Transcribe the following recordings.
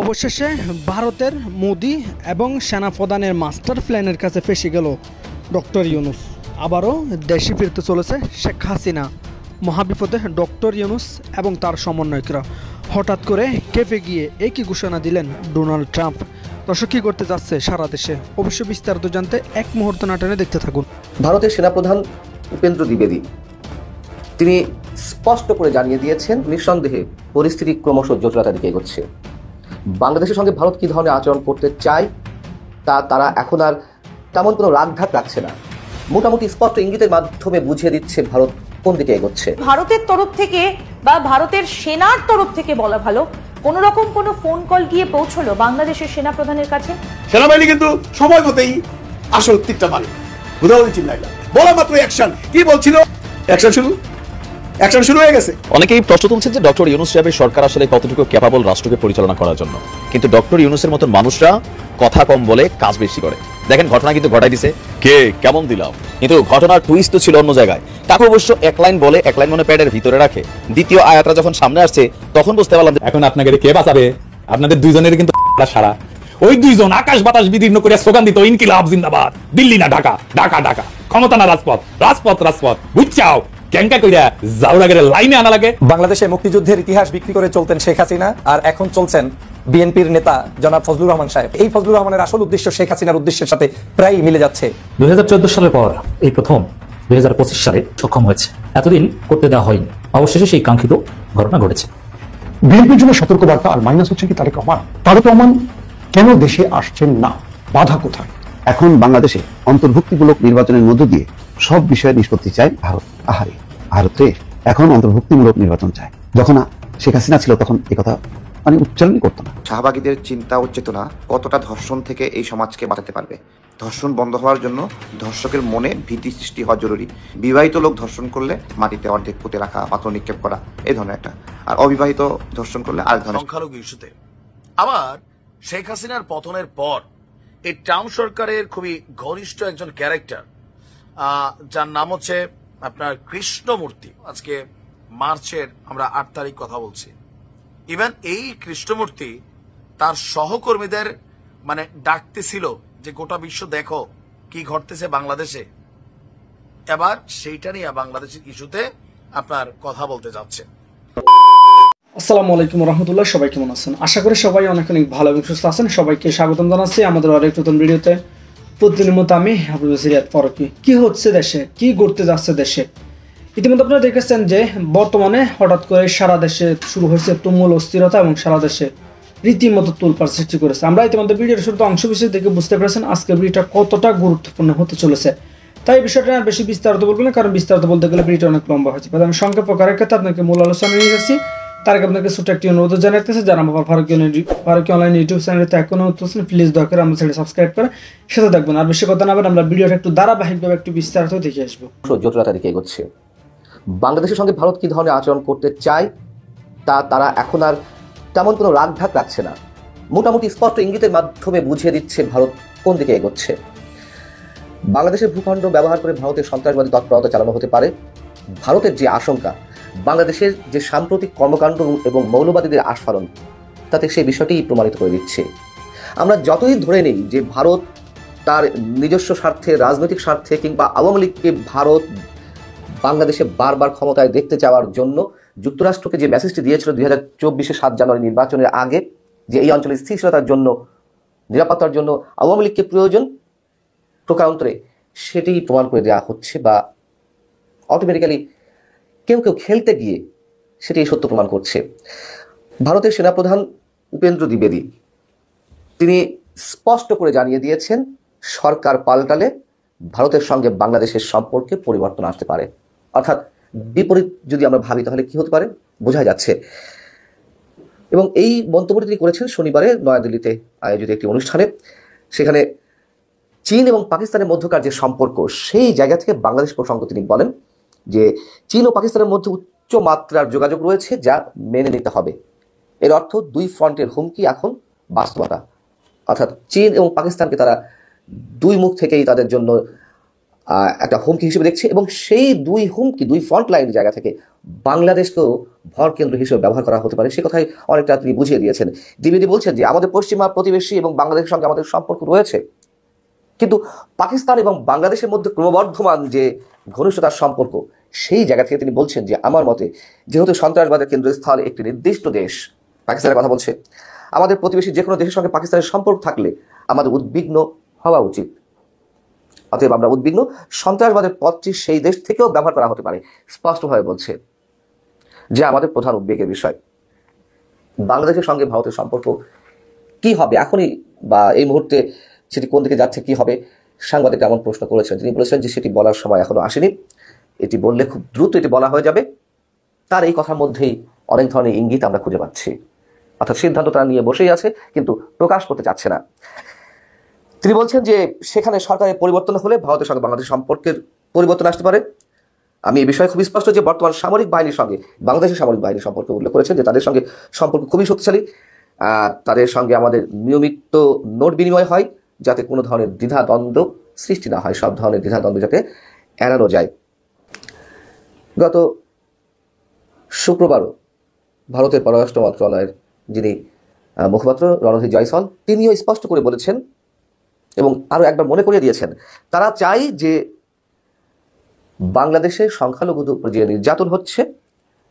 অবশেষে ভারতের মোদি এবং সেনাপ্রধানের মাস্টার প্ল্যানের কাছে ফেসে গেল ডক্টর ইউনূস। আবারও দেশে ফিরতে চলেছে শেখ হাসিনা। মহাবিপদে ডক্টর ইউনূস এবং তার সমন্বয়করা হঠাৎ করে কেঁপে গিয়ে একই ঘোষণা দিলেন ডোনাল্ড ট্রাম্প। দর্শক, কী করতে যাচ্ছে সারা দেশে অবশ্য বিস্তারিত জানতে এক মুহূর্ত না টেনে দেখতে থাকুন। ভারতের সেনাপ্রধান উপেন্দ্র দ্বিবেদী তিনি স্পষ্ট করে জানিয়ে দিয়েছেন, নিঃসন্দেহে পরিস্থিতি ক্রমশ জটিলতার দিকে এগোচ্ছে। বাংলাদেশের সঙ্গে ভারত কী ধরনের আচরণ করতে চায় তা তারা এখন আর তেমন কোনো রাগঢাক রাখছে না। মোটামুটি স্পষ্ট ইঙ্গিতের মাধ্যমে বুঝিয়ে দিচ্ছে ভারত কোন দিকে এগোচ্ছে। ভারতের তরফ থেকে বা ভারতের সেনার তরফ থেকে বলা ভালো, কোন রকম কোনো ফোন কল গিয়ে পৌঁছলো বাংলাদেশের সেনাপ্রধানের কাছে? সেনাবাহিনী কিন্তু সময় মতেই আসল তীরটা মারে। উদাহরণ চিন্তা বলা মাত্র অ্যাকশন, কি বলছিল? অ্যাকশন শুরু হয়ে গেছে। অনেকেই প্রশ্ন তুলছেন যে ডক্টর ইউনূস সাহেবের সরকার আসলে কতটুকু ক্যাপাবল রাষ্ট্রকে পরিচালনা করার জন্য। কিন্তু ডক্টর ইউনূসের মতন মানুষরা কথা কম বলে কাজ বেশি করে। দেখেন, ঘটনা কিন্তু ঘটাই দিছে কে, কেমন দিলাম, কিন্তু ঘটনার টুইস্ট তো ছিল অন্য জায়গায়। তাকে অবশ্য এক লাইন বলে, এক লাইন মনে প্যাডের ভিতরে রাখে। দ্বিতীয় আয়াতটা যখন সামনে আসছে তখন বুঝতে পারলাম এখন আপনাকে কে বাঁচাবে? আপনাদের দুইজনের কিন্তু সারা ওই দুইজন আকাশ বাতাস বিদীর্ণ করে স্লোগান দিত, ইনকিলাব জিন্দাবাদ, দিল্লি না ঢাকা, ঢাকা ঢাকা, ক্ষমতা না রাজপথ, রাজপথ রাজপথ, বুঝছাও ক্যাঙ্কা কইরা জাউরাগের লাইনে আনা লাগে। বাংলাদেশে মুক্তিযুদ্ধের ইতিহাস বিক্রি করে চলতেন শেখ হাসিনা, আর এখন চলছেন বিএনপির নেতা জনাব ফজলুর রহমান সাহেব। এই ফজলুর রহমানের আসল উদ্দেশ্য শেখ হাসিনার উদ্দেশ্যের সাথে প্রায় মিলে যাচ্ছে। 2014 সালের পর এই প্রথম 2025 সালে সক্ষম হয়েছে। এতদিন করতে দেওয়া হয়নি, অবশেষে সেই কাঙ্ক্ষিত ঘটনা ঘটেছে। বিএনপির জন্য সতর্কবার্তা। আর মাইনাস হচ্ছে কি তারেক রহমান। তারেক রহমান কেন দেশে আসছেন না? বাধা কোথায়? এখন বাংলাদেশে অন্তর্ভুক্তিমূলক নির্বাচনের মধ্য দিয়ে সব বিষয়ে নিষ্পত্তি চায় ভারত। ভারতে এখন অন্তর্ভুক্তিমূলক নির্বাচন চায়। যখন শেখ হাসিনা ছিল তখন একথা উচ্চারণই করতো না। শাহবাগীদের চিন্তা ও চেতনা কতটা ধর্ষণ থেকে এই সমাজকে বাঁচাতে পারবে? ধর্ষণ বন্ধ হওয়ার জন্য ধর্ষকের মনে ভীতি সৃষ্টি হওয়া জরুরি। বিবাহিত লোক ধর্ষণ করলে মাটিতে অর্ধেক পুঁতে রাখা, পাথর নিক্ষেপ করা, এই ধরনের একটা। আর অবিবাহিত ধর্ষণ করলে আরেক ধরনের। সংখ্যালঘু ইস্যুতে আবার শেখ হাসিনার পতনের পর এই ট্রাম্প সরকারের খুবই ঘনিষ্ঠ একজন ক্যারেক্টার, যার নাম হচ্ছে আপনার কৃষ্ণমূর্তি। আজকে মার্চের আমরা 8 তারিখ কথা বলছি। ইভেন এই কৃষ্ণমূর্তি তার সহকর্মীদের ডাকতেছিল যে গোটা বিশ্ব দেখো কি ঘটতেছে বাংলাদেশে। এবার সেইটা নিয়ে বাংলাদেশের ইস্যুতে আপনার কথা বলতে যাচ্ছে। আসসালামু আলাইকুম রহমতুল্লাহ। সবাই কেমন আছেন? আশা করি সবাই অনেক অনেক ভালো এবং সুস্থ আছেন। সবাইকে স্বাগতম জানাচ্ছি আমাদের আরেক নতুন ভিডিওতে। প্রতিদিনের মতো আমি হাফিজুর ফারুকী। কি হচ্ছে দেশে, কি ঘটতে যাচ্ছে দেশে? ইতিমধ্যে আপনারা দেখেছেন যে বর্তমানে হঠাৎ করে সারা দেশে শুরু হয়েছে তুমুল অস্থিরতা এবং সারা দেশে রীতিমতো তোলপাড় সৃষ্টি করেছে। আমরা ইতিমধ্যে ভিডিওর শুরুতে অংশ বিশেষ দেখে বুঝতে পেরেছেন আজকের ভিডিওটা কতটা গুরুত্বপূর্ণ হতে চলেছে। তাই বিষয়টা আর বেশি বিস্তারিত বলবো না, কারণ বিস্তারিত বলতে গেলে ভিডিওটা অনেক লম্বা হয়েছে। আমি সংক্ষেপ করার ক্ষেত্রে আপনাকে মূল আলোচনা নিয়ে যাচ্ছি। তার আগে আপনাকে ছোট্ট একটি অনুরোধ জানাতেছে, যারা আমার ফারুকী অনলাইন ইউটিউব চ্যানেলতে এখনো হচ্ছেন, প্লিজ দয়া করে আমার চ্যানেল সাবস্ক্রাইব করে সাথে থাকবেন। আর বেশি কথা না বলে আমরা ভিডিওটা একটু ধারাবাহিকভাবে একটু বিস্তারিত দেখে আসবো। জটিলতার দিকে এগোচ্ছে। বাংলাদেশের সঙ্গে ভারত কী ধরনের আচরণ করতে চায় তা তারা এখন আর তেমন কোনো রাগঢাক রাখছে না। মোটামুটি স্পষ্ট ইঙ্গিতের মাধ্যমে বুঝিয়ে দিচ্ছে ভারত কোন দিকে এগোচ্ছে। বাংলাদেশের ভূখণ্ড ব্যবহার করে ভারতের সন্ত্রাসবাদী তৎপরতা চালানো হতে পারে। ভারতের যে আশঙ্কা, বাংলাদেশের যে সাম্প্রতিক কর্মকাণ্ড এবং মৌলবাদীদের আস্ফালন, তাতে সেই বিষয়টি প্রমাণিত করে দিচ্ছে। আমরা যতই ধরে নিই যে ভারত তার নিজস্ব স্বার্থে, রাজনৈতিক স্বার্থে কিংবা আওয়ামী লীগকে ভারত বাংলাদেশে বারবার ক্ষমতায় দেখতে চাওয়ার জন্য যুক্তরাষ্ট্রকে যে মেসেজটি দিয়েছিল 2024 7 জানুয়ারি নির্বাচনের আগে, যে এই অঞ্চলের স্থিতিশীলতার জন্য, নিরাপত্তার জন্য আওয়ামী লীগকে প্রয়োজন, প্রকারান্তরে সেটি প্রমাণ করে দেওয়া হচ্ছে, বা অটোমেটিক্যালি কেউ কেউ খেলতে গিয়ে সেটি সত্য প্রমাণ করছে। ভারতের সেনাপ্রধান উপেন্দ্র দ্বিবেদী তিনি স্পষ্ট করে জানিয়ে দিয়েছেন, সরকার পাল্টালে ভারতের সঙ্গে বাংলাদেশের সম্পর্কে পরিবর্তন আসতে পারে। অর্থাৎ বিপরীত যদি আমরা ভাবি তাহলে কি হতে পারে বোঝা যাচ্ছে। এবং এই মন্তব্যটি তিনি করেছেন শনিবারে নয়াদিল্লিতে আয়োজিত একটি অনুষ্ঠানে। সেখানে চীন এবং পাকিস্তানের মধ্যকার যে সম্পর্ক, সেই জায়গা থেকে বাংলাদেশ প্রসঙ্গ তিনি বলেন যে চীন ও পাকিস্তানের মধ্যে উচ্চ মাত্রার যোগাযোগ রয়েছে, যা মেনে নিতে হবে। এর অর্থ দুই ফ্রন্টের হুমকি এখন বাস্তবতা। অর্থাৎ চীন এবং পাকিস্তানকে তারা দুই মুখ থেকেই তাদের জন্য একটা হুমকি হিসেবে দেখছে, এবং সেই দুই হুমকি, দুই ফ্রন্ট লাইন জায়গা থেকে বাংলাদেশকেও ভর কেন্দ্র হিসেবে ব্যবহার করা হতে পারে, সে কথাই অনেকটা তিনি বুঝিয়ে দিয়েছেন। দ্বিবেদী বলছেন যে আমাদের পশ্চিমা প্রতিবেশী এবং বাংলাদেশের সঙ্গে আমাদের সম্পর্ক রয়েছে, কিন্তু পাকিস্তান এবং বাংলাদেশের মধ্যে ক্রমবর্ধমান যে ঘনিষ্ঠতার সম্পর্ক, সেই জায়গা থেকে তিনি বলছেন যে আমার মতে যেহেতু সন্ত্রাসবাদের কেন্দ্রস্থল একটি নির্দিষ্ট দেশ, পাকিস্তানের কথা বলছে, আমাদের প্রতিবেশী যে কোনো দেশের সঙ্গে পাকিস্তানের সম্পর্ক থাকলে আমাদের উদ্বিগ্ন হওয়া উচিত। অতএব আমরা উদ্বিগ্ন, সন্ত্রাসবাদের পথটি সেই দেশ থেকেও ব্যবহার করা হতে পারে, স্পষ্টভাবে বলছে যে আমাদের প্রধান উদ্বেগের বিষয়। বাংলাদেশের সঙ্গে ভারতের সম্পর্ক কি হবে এখনই, বা এই মুহূর্তে সেটি কোন দিকে যাচ্ছে, কি হবে, সাংবাদিক এমন প্রশ্ন করেছেন। তিনি বলেছেন যে সেটি বলার সময় এখনো আসেনি, এটি বললে খুব দ্রুত এটি বলা হয়ে যাবে। তার এই কথার মধ্যেই অনেক ধরনের ইঙ্গিত আমরা খুঁজে পাচ্ছি, অর্থাৎ সিদ্ধান্ত তারা নিয়ে বসেই আছে কিন্তু প্রকাশ করতে চাচ্ছে না। তিনি বলছেন যে সেখানে সরকারের পরিবর্তন হলে ভারতের সঙ্গে বাংলাদেশ সম্পর্কের পরিবর্তন আসতে পারে। আমি এই বিষয়ে খুব স্পষ্ট যে বর্তমান সামরিক বাহিনীর সঙ্গে বাংলাদেশের সামরিক বাহিনীর সম্পর্কে উল্লেখ করেছেন যে তাদের সঙ্গে সম্পর্ক খুবই শক্তিশালী, তাদের সঙ্গে আমাদের নিয়মিত নোট বিনিময় হয় যাতে কোনো ধরনের দ্বিধাদ্বন্দ্ব সৃষ্টি না হয়, সব ধরনের দ্বিধাদ্বন্দ্ব যাতে এড়ানো যায়। গত শুক্রবারও ভারতের পররাষ্ট্র মন্ত্রণালয়ের যিনি মুখপাত্র রণধীর জয়সওয়াল, তিনিও স্পষ্ট করে বলেছেন এবং আরও একবার মনে করিয়ে দিয়েছেন, তারা চাই যে বাংলাদেশের সংখ্যালঘুদের উপর যে নির্যাতন হচ্ছে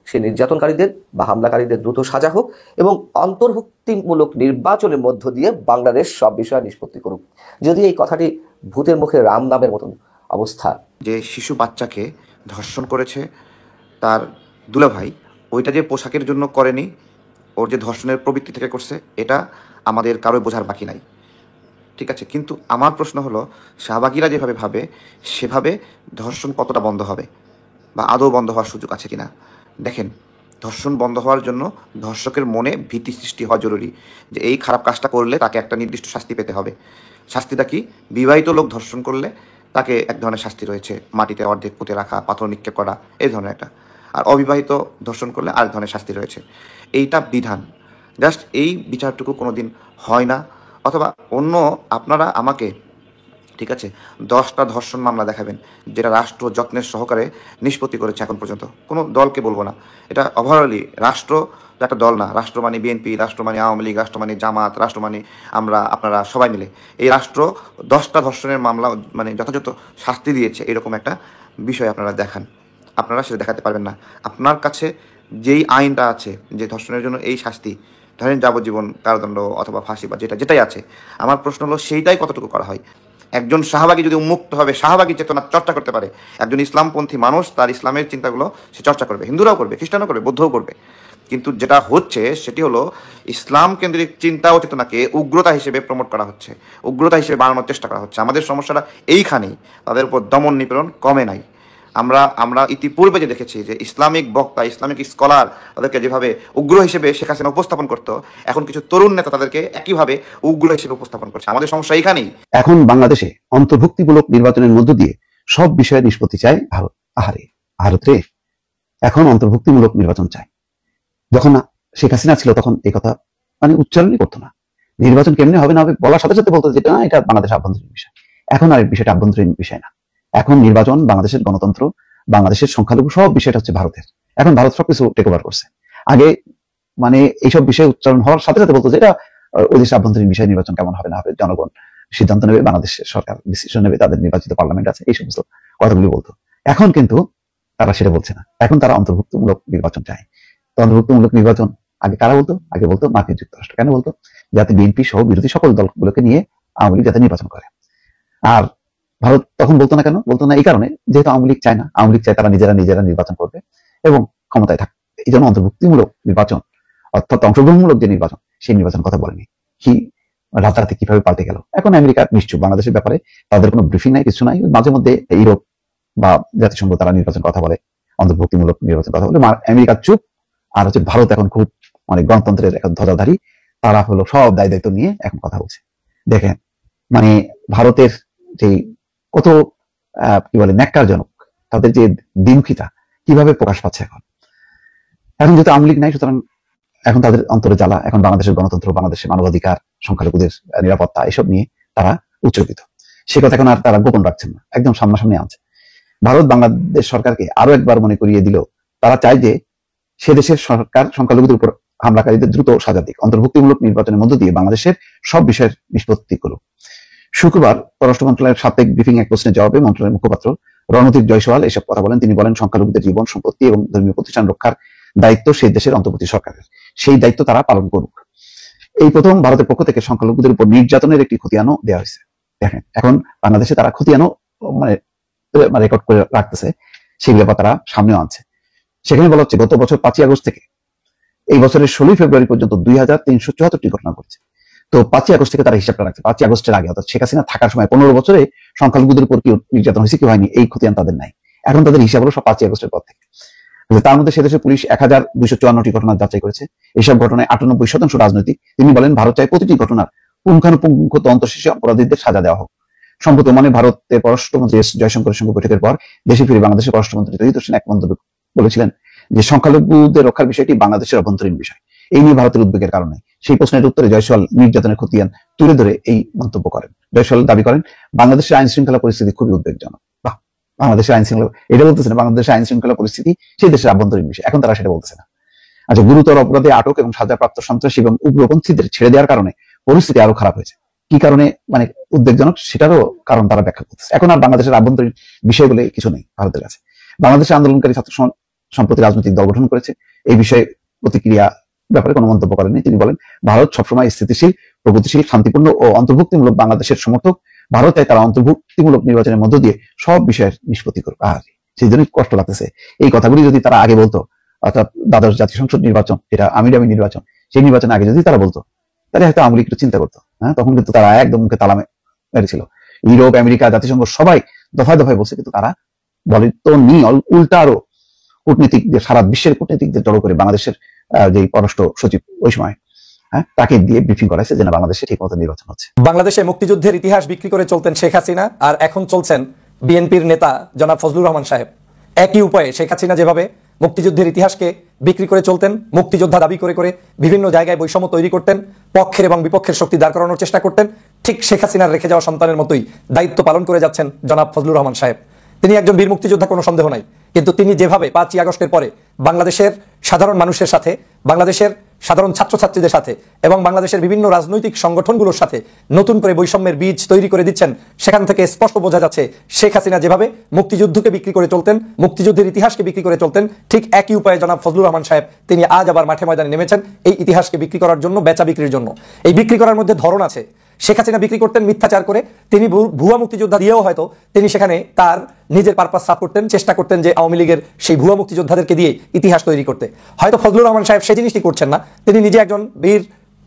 সেই নির্যাতনকারীদের বা হামলাকারীদের দ্রুত সাজা হোক এবং অন্তর্ভুক্তিমূলক নির্বাচনের মধ্য দিয়ে বাংলাদেশ সব বিষয় নিষ্পত্তি করুক। যদি এই কথাটি ভূতের মুখে রাম নামের মতন অবস্থা। যে শিশু বাচ্চাকে ধর্ষণ করেছে তার দুলাভাই, ওইটা যে পোশাকের জন্য করেনি, ওর যে ধর্ষণের প্রবৃত্তি থেকে করছে, এটা আমাদের কারোই বোঝার বাকি নাই, ঠিক আছে। কিন্তু আমার প্রশ্ন হলো, শাহবাগীরা যেভাবে ভাবে সেভাবে ধর্ষণ কতটা বন্ধ হবে বা আদৌ বন্ধ হওয়ার সুযোগ আছে কিনা। দেখেন, ধর্ষণ বন্ধ হওয়ার জন্য ধর্ষকের মনে ভীতি সৃষ্টি হওয়া জরুরি, যে এই খারাপ কাজটা করলে তাকে একটা নির্দিষ্ট শাস্তি পেতে হবে। শাস্তিটা কি? বিবাহিত লোক ধর্ষণ করলে তাকে এক ধরনের শাস্তি রয়েছে, মাটিতে অর্ধেক পুঁতে রাখা, পাথর নিক্ষেপ করা, এই ধরনের একটা। আর অবিবাহিত ধর্ষণ করলে আরেক ধরনের শাস্তি রয়েছে। এইটা বিধান, জাস্ট এই বিচারটুকু কোনো দিন হয় না। অথবা অন্য আপনারা আমাকে, ঠিক আছে, 10টা ধর্ষণ মামলা দেখাবেন যেটা রাষ্ট্র যত্নের সহকারে নিষ্পত্তি করেছে এখন পর্যন্ত, কোনো দলকে বলবো না, এটা ওভারঅলি রাষ্ট্র, একটা দল না, রাষ্ট্র মানে বিএনপি, রাষ্ট্র মানে আওয়ামী লীগ, রাষ্ট্র মানে জামাত, রাষ্ট্র মানে আমরা আপনারা সবাই মিলে, এই রাষ্ট্র 10টা ধর্ষণের মামলা মানে যথাযথ শাস্তি দিয়েছে, এরকম একটা বিষয় আপনারা দেখান। আপনারা সেটা দেখাতে পারবেন না। আপনার কাছে যেই আইনটা আছে যে ধর্ষণের জন্য এই শাস্তি, ধরেন যাবজ্জীবন কারাদণ্ড অথবা ফাঁসি বা যেটাই আছে, আমার প্রশ্ন হলো সেইটাই কতটুকু করা হয়। একজন শাহবাগী যদি উন্মুক্তভাবে শাহবাগী চেতনা চর্চা করতে পারে, একজন ইসলামপন্থী মানুষ তার ইসলামের চিন্তাগুলো সে চর্চা করবে, হিন্দুরাও করবে, খ্রিস্টানও করবে, বৌদ্ধও করবে। কিন্তু যেটা হচ্ছে সেটি হলো ইসলাম কেন্দ্রিক চিন্তা ও চেতনাকে উগ্রতা হিসেবে প্রমোট করা হচ্ছে, উগ্রতা হিসেবে বানানোর চেষ্টা করা হচ্ছে। আমাদের সমস্যাটা এইখানেই, তাদের উপর দমন নিপীড়ন কমে নাই। আমরা ইতিপূর্বে যে দেখেছি যে ইসলামিক বক্তা, ইসলামিক স্কলার তাদেরকে যেভাবে উগ্র হিসেবে শেখ হাসিনা উপস্থাপন করতো, এখন কিছু তরুণ নেতা তাদেরকে একইভাবে উগ্র হিসেবে উপস্থাপন করছে। আমাদের সমস্যা এইখানেই। এখন বাংলাদেশে অন্তর্ভুক্তিমূলক নির্বাচনের মধ্য দিয়ে সব বিষয়ে নিষ্পত্তি চায় ভারত। ভারত রে, এখন অন্তর্ভুক্তিমূলক নির্বাচন চায়। যখন না শেখ হাসিনা ছিল তখন এই কথা মানে উচ্চারণই করতো না। নির্বাচন কেমনে হবে না হবে বলার সাথে সাথে বলতো যেটা না, এটা বাংলাদেশের আভ্যন্তরীণ বিষয়। এখন আর এই বিষয়টা আভ্যন্তরীণ বিষয় না, এখন নির্বাচন, বাংলাদেশের গণতন্ত্র, বাংলাদেশের সংখ্যালঘু, সব বিষয়টা হচ্ছে ভারতের। এখন ভারত সবকিছু টেক ওভার করছে। আগে মানে এইসব বিষয়ে উচ্চারণ হওয়ার সাথে সাথে বলতো যে এটা ওই দেশের আভ্যন্তরীণ বিষয়, নির্বাচন কেমন হবে না হবে জনগণ সিদ্ধান্ত নেবে, বাংলাদেশের সরকার ডিসিশন নেবে, তাদের নির্বাচিত পার্লামেন্ট আছে, এই সমস্ত কথাগুলি বলতো। এখন কিন্তু তারা সেটা বলছে না, এখন তারা অন্তর্ভুক্তমূলক নির্বাচন চায়। তো অন্তর্ভুক্তমূলক নির্বাচন আগে কারা বলতো? আগে বলতো মার্কিন যুক্তরাষ্ট্র। কেন বলতো? যাতে বিএনপি সহ বিরোধী সকল দলগুলোকে নিয়ে আওয়ামী লীগ যাতে নির্বাচন করে। আর ভারত তখন বলতো না, কেন বলতো না? এই কারণে, যেহেতু আওয়ামী লীগ চায় না, আওয়ামী লীগ চায় তারা নিজেরা নির্বাচন করবে এবং ক্ষমতায় থাকবে। এই জন্য অন্তর্ভুক্তিমূলক নির্বাচন অর্থাৎ অংশগ্রহণমূলক যে নির্বাচন, সেই নির্বাচন কথা বলেনি। কি রাতারাতি কিভাবে পাল্টে গেল? এখন আমেরিকা নিশ্চুপ বাংলাদেশের ব্যাপারে, তাদের কোনো ব্রিফিং নাই, কিছু নাই। মাঝে মধ্যে ইউরোপ বা জাতিসংঘ তারা নির্বাচন কথা বলে, অন্তর্ভুক্তিমূলক নির্বাচন কথা বলে। আমেরিকা চুপ। আর হচ্ছে ভারত এখন খুব মানে গণতন্ত্রের এখন ধ্বজাধারী, তারা হলো সব দায়িত্ব নিয়ে এখন কথা বলছে। দেখেন মানে ভারতের যে কত কি বলে ন্যাক্কারজনক, তাদের যে দ্বিমুখিতা কিভাবে প্রকাশ পাচ্ছে এখন যেহেতু আওয়ামী লীগ নাই, সুতরাং এখন তাদের অন্তরে জ্বালা। এখন বাংলাদেশের গণতন্ত্র, বাংলাদেশের মানবাধিকার, সংখ্যালঘুদের নিরাপত্তা, এসব নিয়ে তারা উচ্চকিত। সে কথা এখন আর তারা গোপন রাখছেন না, একদম সামনাসামনি আনছে। ভারত বাংলাদেশ সরকারকে আরো একবার মনে করিয়ে দিল তারা চায় যে সে দেশের সরকার সংখ্যালঘুদের উপর হামলাকারীদের দ্রুত সাজা দিক, অন্তর্ভুক্তিমূলক নির্বাচনের মধ্য দিয়ে বাংলাদেশের সব বিষয়ের নিষ্পত্তি করুক। শুক্রবার পররাষ্ট্র মন্ত্রণালয়ের সাপ্তাহিক ব্রিফিং এক প্রশ্নের জবাবে মন্ত্রণালয়ের মুখপাত্র রণধীর জয়সওয়াল এসব কথা বলেন। তিনি বলেন, সংখ্যালঘুদের জীবন, সম্পত্তি এবং ধর্মীয় প্রতিষ্ঠান রক্ষার দায়িত্ব সেই দেশের অন্তর্বর্তী সরকারের, সেই দায়িত্ব তারা পালন করুক। এই প্রথম ভারতের পক্ষ থেকে সংখ্যালঘুদের উপর নির্যাতনের একটি খতিয়ানও দেওয়া হয়েছে। দেখেন এখন বাংলাদেশে তারা খতিয়ানও মানে রেকর্ড করে রাখতেছে, সেই ব্যাপার তারা সামনেও আনছে। সেখানে বলা হচ্ছে গত বছর 5ই আগস্ট থেকে এই বছরের 16ই ফেব্রুয়ারি পর্যন্ত 2374টি ঘটনা ঘটছে। তো 5ই আগস্ট থেকে তারা হিসাবটা রাখছে, 5ই আগস্টের আগে অর্থাৎ শেখ হাসিনা থাকার সময় 15 বছরে সংখ্যালঘুদের উপর কি নির্যাতন হয়েছে কি হয়নি এই খতিয়ান তাদের নাই। এখন তাদের হিসাব হলো সব 5ই আগস্টের পর থেকে। তার মধ্যে সেদেশে পুলিশ 1254টি ঘটনা যাচাই করেছে। এইসব ঘটনায় 98% রাজনৈতিক। তিনি বলেন, ভারত চায় প্রতিটি ঘটনার পুঙ্খানুপুঙ্খ তদন্ত শেষে অপরাধীদের সাজা দেওয়া হোক। সম্প্রতি ওমানে ভারতের পররাষ্ট্রমন্ত্রী এস জয়শঙ্করের সঙ্গে বৈঠকের পর দেশে ফিরে বাংলাদেশের পররাষ্ট্রমন্ত্রী তৌহিদ হোসেন এক মন্তব্য বলেছিলেন যে সংখ্যালঘুদের রক্ষার বিষয়টি বাংলাদেশের অভ্যন্তরীণ বিষয়, এই নিয়ে ভারতের উদ্বেগের কারণে। সেই প্রশ্নের উত্তরে জয়সওয়াল নির্যাতনের খতিয়ান তুলে ধরে এই মন্তব্য করেন। জয়সওয়াল দাবি করেন, বাংলাদেশের আইন শৃঙ্খলা পরিস্থিতি খুবই উদ্বেগজনক। বাংলাদেশের আইন শৃঙ্খলা এটা বলতেছে না, বাংলাদেশের আইন শৃঙ্খলা পরিস্থিতি সেই দেশের আভ্যন্তরীণ বিষয়, এখন তারা সেটা বলতেছে না। আচ্ছা, গুরুতর অপরাধে আটক এবং সাজাপ্রাপ্ত সন্ত্রাসী এবং উগ্রপন্থীদের ছেড়ে দেওয়ার কারণে পরিস্থিতি আরো খারাপ হয়েছে। কি কারণে মানে উদ্বেগজনক সেটারও কারণ তারা ব্যাখ্যা করতেছে। এখন আর বাংলাদেশের আভ্যন্তরীণ বিষয় বলে কিছু নেই ভারতের কাছে। বাংলাদেশে আন্দোলনকারী ছাত্র সম্প্রতি রাজনৈতিক দল গঠন করেছে, এই বিষয়ে প্রতিক্রিয়া ব্যাপারে কোনো মন্তব্য করেননি। তিনি বলেন, ভারত সবসময় স্থিতিশীল, প্রগতিশীল, শান্তিপূর্ণ ও অন্তর্ভুক্তিমূলক বাংলাদেশের সমর্থক। ভারত চায় তারা অন্তর্ভুক্তিমূলক নির্বাচনের মধ্য দিয়ে সব বিষয়ের নিষ্পত্তি করবে। আর সেই জন্যই কষ্ট লাগতেছে। এই কথাগুলি যদি তারা আগে বলতো, অর্থাৎ দ্বাদশ জাতীয় সংসদ নির্বাচন, যেটা আমিরামি নির্বাচন, সেই নির্বাচন আগে যদি তারা বলতো, তাহলে হয়তো আওয়ামী লীগ একটু চিন্তা করতো। হ্যাঁ, তখন কিন্তু তারা একদম মুখে তালা মেরেছিল। ইউরোপ, আমেরিকা, জাতিসংঘ সবাই দফায় দফায় বলছে, কিন্তু তারা বলে তো নি, উল্টা আরো কূটনীতিকদের, সারা বিশ্বের কূটনীতিকদের জড়ো করে বাংলাদেশের যে পররাষ্ট্র সচিব ওই সময় তাকে দিয়ে ব্রিফিং করাইছে যে না, বাংলাদেশে ঠিক মতো নির্বাচন হচ্ছে। বাংলাদেশে মুক্তিযুদ্ধের ইতিহাস বিক্রি করে চলতেন শেখ হাসিনা, আর এখন চলছেন বিএনপির নেতা জনাব ফজলুর রহমান সাহেব। একই উপায়ে শেখ হাসিনা যেভাবে মুক্তিযুদ্ধের ইতিহাসকে বিক্রি করে চলতেন, মুক্তিযোদ্ধা দাবি করে করে বিভিন্ন জায়গায় বৈষম্য তৈরি করতেন, পক্ষের এবং বিপক্ষের শক্তি দাঁড় করানোর চেষ্টা করতেন, ঠিক শেখ হাসিনার রেখে যাওয়া সন্তানের মতোই দায়িত্ব পালন করে যাচ্ছেন জনাব ফজলুর রহমান সাহেব। তিনি একজন বীর মুক্তিযোদ্ধা, কোনো সন্দেহ নাই, কিন্তু তিনি যেভাবে 5ই আগস্টের পরে বাংলাদেশের সাধারণ মানুষের সাথে, বাংলাদেশের সাধারণ ছাত্রছাত্রীদের সাথে এবং বাংলাদেশের বিভিন্ন রাজনৈতিক সংগঠনগুলোর সাথে নতুন করে বৈষম্যের বীজ তৈরি করে দিচ্ছেন, সেখান থেকে স্পষ্ট বোঝা যাচ্ছে শেখ হাসিনা যেভাবে মুক্তিযুদ্ধকে বিক্রি করে চলতেন, মুক্তিযুদ্ধের ইতিহাসকে বিক্রি করে চলতেন, ঠিক একই উপায়ে জনাব ফজলুর রহমান সাহেব তিনি আজ আবার মাঠে ময়দানে নেমেছেন এই ইতিহাসকে বিক্রি করার জন্য, বেচা বিক্রির জন্য। এই বিক্রি করার মধ্যে ধরন আছে। শেখ হাসিনা বিক্রি করতেন মিথ্যাচার করে, তিনি ভুয়া মুক্তিযোদ্ধা দিয়েও হয়তো তিনি সেখানে তার নিজের পারপাস সাফ করতেন, চেষ্টা করতেন যে আওয়ামী লীগের সেই ভুয়া মুক্তিযোদ্ধাদেরকে দিয়ে ইতিহাস তৈরি করতে। হয়তো ফজলুর রহমান সাহেব সেই জিনিসটি করছেন না, তিনি নিজে একজন বীর,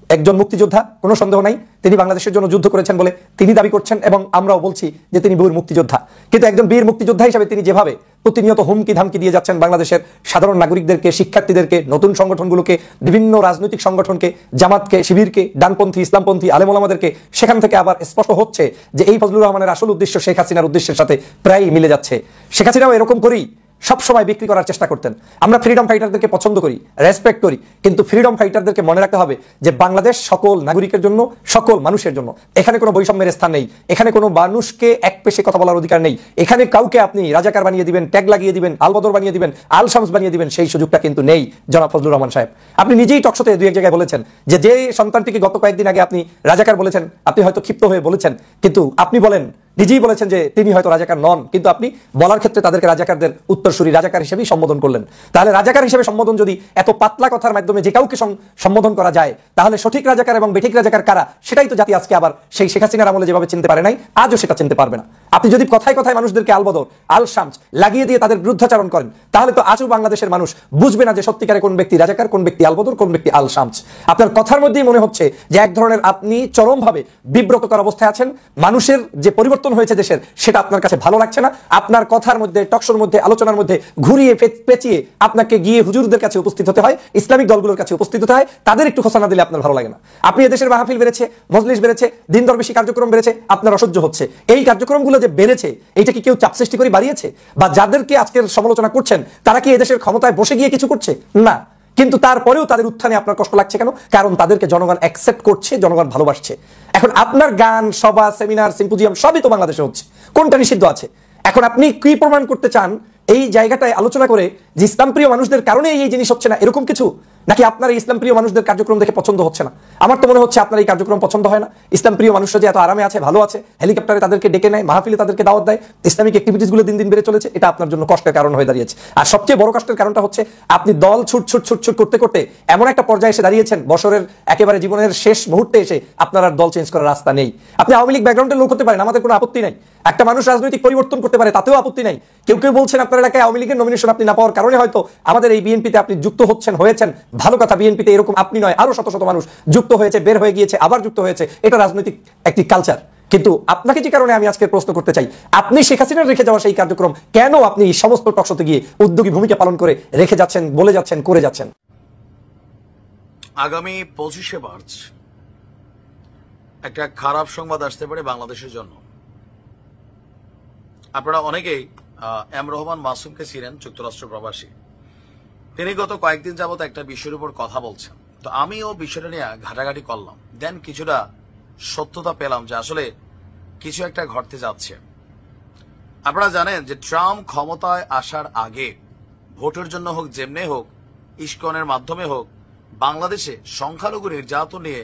একজন মুক্তিযোদ্ধা, কোনো সন্দেহ নাই, তিনি বাংলাদেশের জন্য যুদ্ধ করেছেন বলে তিনি দাবি করছেন এবং আমরাও বলছি যে তিনি বীর মুক্তিযোদ্ধা। কিন্তু একজন বীর মুক্তিযোদ্ধা হিসেবে তিনি যেভাবে প্রতিনিয়ত হুমকি ধামকি দিয়ে যাচ্ছেন বাংলাদেশের সাধারণ নাগরিকদেরকে, শিক্ষার্থীদেরকে, নতুন সংগঠনগুলোকে, বিভিন্ন রাজনৈতিক সংগঠনকে, জামাতকে, শিবিরকে, ডানপন্থী, ইসলামপন্থী আলেম ওলামাদেরকে, সেখান থেকে আবার স্পষ্ট হচ্ছে যে এই ফজলুর রহমানের আসল উদ্দেশ্য শেখ হাসিনার উদ্দেশ্যের সাথে প্রায়ই মিলে যাচ্ছে। শেখ হাসিনাও এরকম করেই সবসময় বিক্রি করার চেষ্টা করতেন। আমরা ফ্রিডম ফাইটারদেরকে পছন্দ করি, রেসপেক্ট করি, কিন্তু ফ্রিডম ফাইটারদেরকে মনে রাখতে হবে যে বাংলাদেশ সকল নাগরিকের জন্য, সকল মানুষের জন্য। এখানে কোনো বৈষম্যের স্থান নেই, এখানে কোনো মানুষকে এক পেশে কথা বলার অধিকার নেই। এখানে কাউকে আপনি রাজাকার বানিয়ে দিবেন, ট্যাগ লাগিয়ে দিবেন, আলবদর বানিয়ে দিবেন, আল শামস বানিয়ে দিবেন, সেই সুযোগটা কিন্তু নেই জনাব ফজলুর রহমান সাহেব। আপনি নিজেই টকশোতে দুই এক জায়গায় বলেছেন যে সন্তানটিকে গত কয়েকদিন আগে আপনি রাজাকার বলেছেন, আপনি হয়তো ক্ষিপ্ত হয়ে বলেছেন, কিন্তু আপনি বলেন, নিজেই বলেছেন যে তিনি হয়তো রাজাকার নন, কিন্তু আপনি বলার ক্ষেত্রে তাদেরকে রাজাকারদের উত্তরসূরি রাজাকার হিসেবেই সম্বোধন করলেন। তাহলে রাজাকার হিসেবে সম্বোধন যদি এত পাতলা কথার মাধ্যমে যে কাউকে সম্বোধন করা যায়, তাহলে সঠিক রাজাকার এবং বেঠিক রাজাকার কারা, সেটাই তো জাতি আজকে আবার সেই শেখ হাসিনার আমলে যেভাবে চিনতে পারে নাই, আজও সেটা চিনতে পারবে না। আপনি যদি কথায় কথায় মানুষদেরকে আলবদর, আল শামস লাগিয়ে দিয়ে তাদের বিরুদ্ধাচারণ করেন, তাহলে তো আজও বাংলাদেশের মানুষ বুঝবে না যে সত্যিকারে কোন ব্যক্তি রাজাকার, কোন ব্যক্তি আলবদর, কোন ব্যক্তি আল শামস। আপনার কথার মধ্যেই মনে হচ্ছে যে এক ধরনের আপনি চরমভাবে বিব্রতকর অবস্থায় আছেন। মানুষের যে পরিবর্তন হয়েছে দেশের, সেটা আপনার কাছে ভালো লাগছে না। আপনার কথার মধ্যে, টকশোর মধ্যে, আলোচনার মধ্যে ঘুরিয়ে পেঁচিয়ে আপনাকে গিয়ে হুজুরদের কাছে উপস্থিত হতে হয়, ইসলামিক দলগুলোর কাছে উপস্থিত হতে হয়, তাদের একটু খোসানা দিলে আপনার ভালো লাগে না। আপনি এদেশের মাহফিল বেড়েছে, মজলিস বেড়েছে, দিন দরবেশি কার্যক্রম বেড়েছে, আপনার অসহ্য হচ্ছে। এই কার্যক্রমগুলো যে বেড়েছে, এইটা কি কেউ চাপ সৃষ্টি করে বাড়িয়েছে? বা যাদেরকে আজকের সমালোচনা করছেন, তারা কি এদেশের ক্ষমতায় বসে গিয়ে কিছু করছে? না। কিন্তু তারপরেও তাদের উত্থানে আপনার কষ্ট লাগছে কেন? কারণ তাদেরকে জনগণ অ্যাকসেপ্ট করছে, জনগণ ভালোবাসছে। এখন আপনার গান, সভা, সেমিনার, সিম্পোজিয়াম সবই তো বাংলাদেশে হচ্ছে, কোনটা নিষিদ্ধ আছে? এখন আপনি কি প্রমাণ করতে চান এই জায়গাটায় আলোচনা করে যে ইসলাম প্রিয় মানুষদের কারণে এই জিনিস হচ্ছে না, এরকম কিছু? নাকি আপনার এই ইসলাম প্রিয় মানুষদের কার্যক্রম দেখে পছন্দ হচ্ছে না? আমার তো মনে হচ্ছে আপনার এই কার্যক্রম পছন্দ হয় না। ইসলাম প্রিয় মানুষরা যে এত আরামে আছে, ভালো আছে, হেলিকপ্টারে তাদেরকে ডেকে নেয়, মাহফিলে তাদেরকে দাওয়াত দেয়, ইসলামিক অ্যাক্টিভিটিস গুলো দিন দিন বেড়ে চলেছে, এটা আপনার জন্য কষ্টের কারণ হয়ে দাঁড়িয়েছে। আর সবচেয়ে বড় কষ্টের কারণটা হচ্ছে আপনি দল ছুট করতে করতে এমন একটা পর্যায়ে এসে দাঁড়িয়েছেন, বছরের একেবারে জীবনের শেষ মুহূর্তে এসে আপনার আর দল চেঞ্জ করার রাস্তা নেই। আপনি আওয়ামী লীগ ব্যাকগ্রাউন্ডের লোক হতে পারেন, আমাদের কোনো আপত্তি নাই। একটা মানুষ রাজনৈতিক পরিবর্তন করতে পারে, তাতেও আপত্তি নাই। কেউ কেউ বলছেন আপনার এলাকায় আওয়ামী লীগের নমিনেশন আপনি না পাওয়ার কারণে হয়তো আমাদের এই বিএনপিতে আপনি যুক্ত হয়েছেন। ভালো কথা, বিএনপিতে এরকম আপনি নয় আরো শত শত মানুষ যুক্ত হয়েছে, বের হয়ে গিয়েছে, আবার যুক্ত হয়েছে, এটা রাজনৈতিক একটি কালচার। কিন্তু আপনাকে যে কারণে আমি আজকে প্রশ্ন করতে চাই, আপনি শেখ হাসিনার রেখে যাওয়া সেই কার্যক্রম কেন আপনি সমস্ত টকশোতে গিয়ে উদ্যোগী ভূমিকা পালন করে রেখে যাচ্ছেন, বলে যাচ্ছেন, করে যাচ্ছেন? আগামী 25শে মার্চ একটা খারাপ সংবাদ আসতে পারে বাংলাদেশের জন্য। আপনারা অনেকেই এম রহমান মাসুমকে ছিলেন, যুক্তরাষ্ট্র প্রবাসী। তিনি গত কয়েকদিন যাবত একটা বিষয়ের উপর কথা বলছেন, তো আমিও বিষয়টা নিয়ে ঘাটাঘাটি করলাম, দেন কিছুটা সত্যতা পেলাম যে আসলে কিছু একটা ঘটতে যাচ্ছে। আপনারা জানেন যে ট্রাম্প ক্ষমতায় আসার আগে ভোটের জন্য হোক, যেমনে হোক, ইস্কনের মাধ্যমে হোক, বাংলাদেশে সংখ্যালঘু নির্যাতন নিয়ে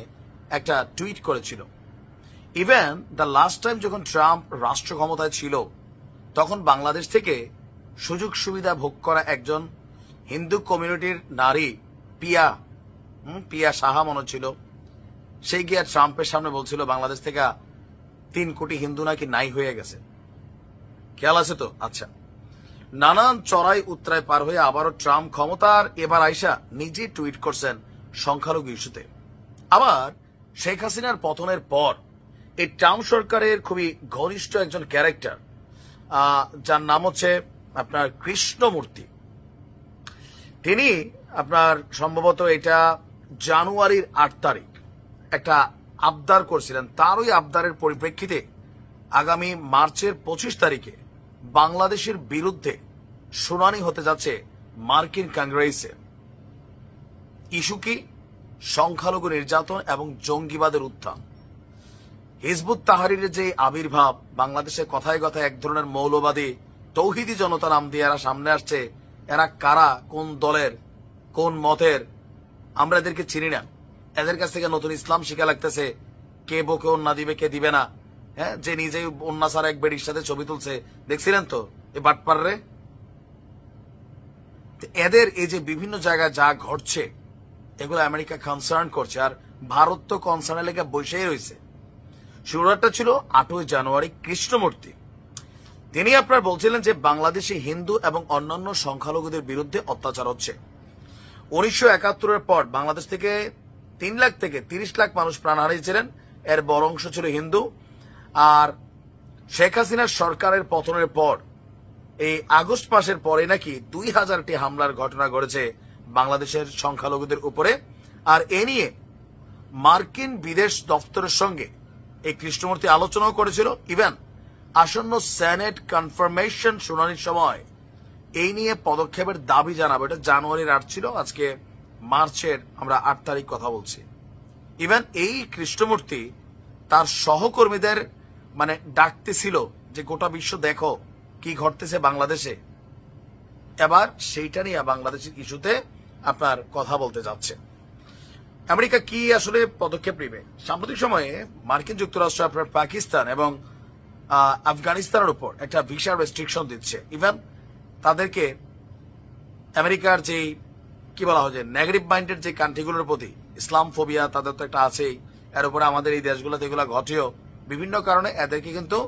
একটা টুইট করেছিল। ইভেন দ্য লাস্ট টাইম যখন ট্রাম্প রাষ্ট্র ক্ষমতায় ছিল, তখন বাংলাদেশ থেকে সুযোগ সুবিধা ভোগ করা একজন হিন্দু কমিউনিটির নারী পিয়া সাহা মনে ছিল, সেই গিয়া ট্রাম্পের সামনে বলছিল বাংলাদেশ থেকে 3 কোটি হিন্দু নাকি নাই হয়ে গেছে। খেয়াল আছে তো? আচ্ছা, নানান চড়াই উত্তরায় পার হয়ে আবারও ট্রাম্প ক্ষমতার এবার আইসা নিজে টুইট করছেন সংখ্যালঘু ইস্যুতে। আবার শেখ হাসিনার পতনের পর এই ট্রাম্প সরকারের খুবই ঘনিষ্ঠ একজন ক্যারেক্টার, যার নাম হচ্ছে আপনার কৃষ্ণমূর্তি, তিনি আপনার সম্ভবত এটা জানুয়ারির 8 তারিখ একটা আবদার করছিলেন। তার ওই আবদারের পরিপ্রেক্ষিতে আগামী মার্চের 25 তারিখে বাংলাদেশের বিরুদ্ধে শুনানি হতে যাচ্ছে মার্কিন কংগ্রেসে। ইস্যু কি? সংখ্যালঘু নির্যাতন এবং জঙ্গিবাদের উত্থান। হিজবুত তাহরিরের যে আবির্ভাব, বাংলাদেশে কথায় কথায় এক ধরনের মৌলবাদী তৌহিদি জনতা নাম দিয়ে এরা সামনে আসছে। এরা কারা, কোন দলের, কোন মতের, আমরা এদেরকে চিনি না। এদের কাছ থেকে নতুন ইসলাম শিখা লাগতেছে, কে বকে অন্যা দিবে, কে দিবে না। হ্যাঁ, যে নিজেই অন্যা সারা এক বেডির সাথে ছবি তুলছে, দেখছিলেন তো এই বাটপাররে? এদের এই যে বিভিন্ন জায়গায় যা ঘটছে, এগুলো আমেরিকা কনসার্ন করছে, আর ভারত তো কনসার্নের লেগে বসেই রয়েছে। শুরুটা ছিল 8 জানুয়ারি, কৃষ্ণমূর্তি। তিনি আপনার বলছিলেন যে বাংলাদেশে হিন্দু এবং অন্যান্য সংখ্যালঘুদের বিরুদ্ধে অত্যাচার হচ্ছে। 1971-এর পর বাংলাদেশ থেকে 3 লাখ থেকে 30 লাখ মানুষ প্রাণ হারিয়েছিলেন, এর বড় অংশ ছিল হিন্দু। আর শেখ হাসিনার সরকারের পতনের পর এই আগস্ট মাসের পরে নাকি 2000টি হামলার ঘটনা ঘটেছে বাংলাদেশের সংখ্যালঘুদের উপরে। আর এ নিয়ে মার্কিন বিদেশ দপ্তরের সঙ্গে এই কৃষ্ণমূর্তি আলোচনাও করেছিল। ইভেন আসন্ন সেনেট কনফার্মেশন শুনানির সময় এই নিয়ে পদক্ষেপের দাবি জানাবে। এটা জানুয়ারির 8 ছিল, আজকে মার্চের আমরা 8 তারিখ কথা বলছি। ইভেন এই কৃষ্ণমূর্তি তার সহকর্মীদের মানে ডাকতেছিল যে গোটা বিশ্ব দেখো কি ঘটতেছে বাংলাদেশে। এবার সেইটা নিয়ে বাংলাদেশের ইস্যুতে আপনার কথা বলতে যাচ্ছে। আমেরিকা কি আসলে পদক্ষেপ নেবে? সাম্প্রতিক সময়ে মার্কিন যুক্তরাষ্ট্র আপনার পাকিস্তান এবং আফগানিস্তানের উপর একটা ভিসা রেস্ট্রিকশন দিচ্ছে। ইভেন তাদেরকে আমেরিকার যে কি বলা হয় যে নেগেটিভ মাইন্ডেড যে কান্ট্রিগুলোর প্রতি ইসলাম ফোবিয়া তাদের তো একটা আছেই, এর উপরে আমাদের এই দেশগুলোতে এগুলো ঘটেও বিভিন্ন কারণে এদেরকে কিন্তু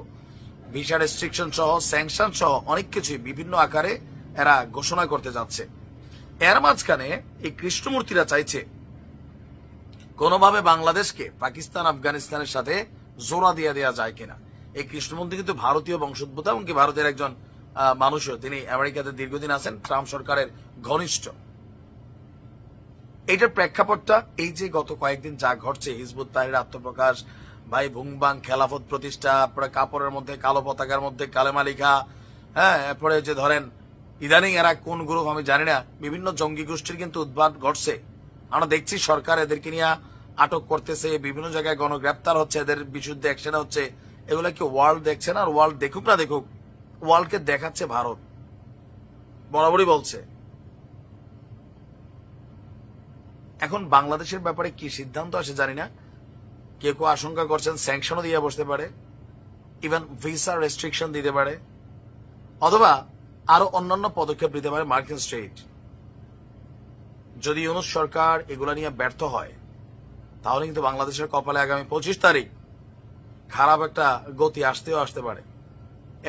ভিসা রেস্ট্রিকশন সহ স্যাংশন সহ অনেক কিছুই বিভিন্ন আকারে এরা ঘোষণা করতে যাচ্ছে। এর মাঝখানে এই কৃষ্ণমূর্তিরা চাইছে কোনোভাবে বাংলাদেশকে পাকিস্তান আফগানিস্তানের সাথে জোড়া দিয়ে দেওয়া যায় কিনা। এই কৃষ্ণমূর্তি কিন্তু ভারতীয় বংশোদ্ভূত, এমনকি ভারতের একজন মানুষও, তিনি আমেরিকাতে দীর্ঘদিন আছেন, ট্রাম্প সরকারের ঘনিষ্ঠ। এইটার প্রেক্ষাপটটা এই যে গত কয়েকদিন যা ঘটছে, হিজবুত তাহরির আত্মপ্রকাশ, ভাই ভুংবাং খেলাফত প্রতিষ্ঠা, তারপরে কাপড়ের মধ্যে কালো পতাকার মধ্যে কালেমা লিখা, হ্যাঁ, এরপরে যে ধরেন ইদানিং এরা কোন গ্রুপ আমি জানি না, বিভিন্ন জঙ্গি গোষ্ঠীর কিন্তু উদ্ভব ঘটছে। আমরা দেখছি সরকার এদেরকে নিয়ে আটক করতেছে, বিভিন্ন জায়গায় গণগ্রেপ্তার হচ্ছে, এদের বিরুদ্ধে অ্যাকশন হচ্ছে, এগুলা কি ওয়ার্ল্ড দেখছে না? আর ওয়ার্ল্ড দেখুক না দেখুক, ওয়ার্ল্ডকে দেখাচ্ছে ভারত, বরাবরই বলছে। এখন বাংলাদেশের ব্যাপারে কি সিদ্ধান্ত আসে জানি না। কেউ কেউ আশঙ্কা করছেন স্যাংশনও দিয়ে বসতে পারে, ইভেন ভিসা রেস্ট্রিকশন দিতে পারে, অথবা আরো অন্যান্য পদক্ষেপ নিতে পারে মার্কিন স্টেট। যদি ইউনূস সরকার এগুলা নিয়ে ব্যর্থ হয় তাহলে কিন্তু বাংলাদেশের কপালে আগামী 25 তারিখ খারাপ একটা গতি আসতে পারে।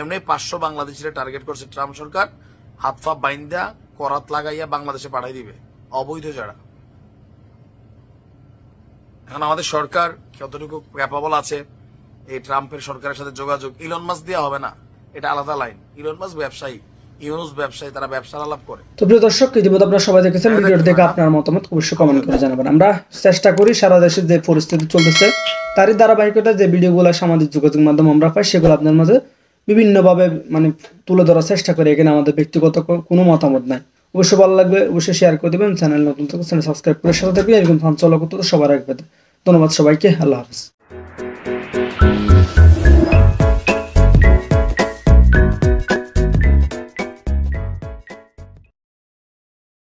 এমনি 500 বাংলাদেশিরা টার্গেট করছে ট্রাম্প সরকার, হাত পা বাইন্দা করাত লাগাইয়া বাংলাদেশে পাঠাই দিবে, অবৈধ যারা। এখন আমাদের সরকার কতটুকু ক্যাপাবল আছে এই ট্রাম্পের সরকারের সাথে যোগাযোগ? ইলন মাস্ক দেওয়া হবে না, এটা আলাদা লাইন। ইলন মাস্ক ব্যবসায়ী, ইউনূস ব্যবসায়ী, তারা ব্যবসার আলাপ করে। তো প্রিয় দর্শক, ইতিমধ্যে আপনারা সবাই দেখেছেন, ভিডিওটি দেখে আপনার মতামত অবশ্যই কমেন্ট করে জানাবেন। আমরা চেষ্টা করি সারা দেশে যে পরিস্থিতি চলতেছে তারই ধারাবাহিকতায় যে ভিডিওগুলো সামাজিক যোগাযোগ মাধ্যম আমরা পাই সেগুলো আপনার মাঝে বিভিন্নভাবে মানে তুলে ধরার চেষ্টা করি। এখানে আমাদের ব্যক্তিগত কোনো মতামত নাই। অবশ্যই ভালো লাগবে, অবশ্যই শেয়ার করে দেবেন। চ্যানেল নতুন থাকলে চ্যানেল সাবস্ক্রাইব করে সাথে থাকবেন। এরকম ফান চলা করতে সবার আগে পেতে। ধন্যবাদ সবাইকে, আল্লাহ হাফেজ।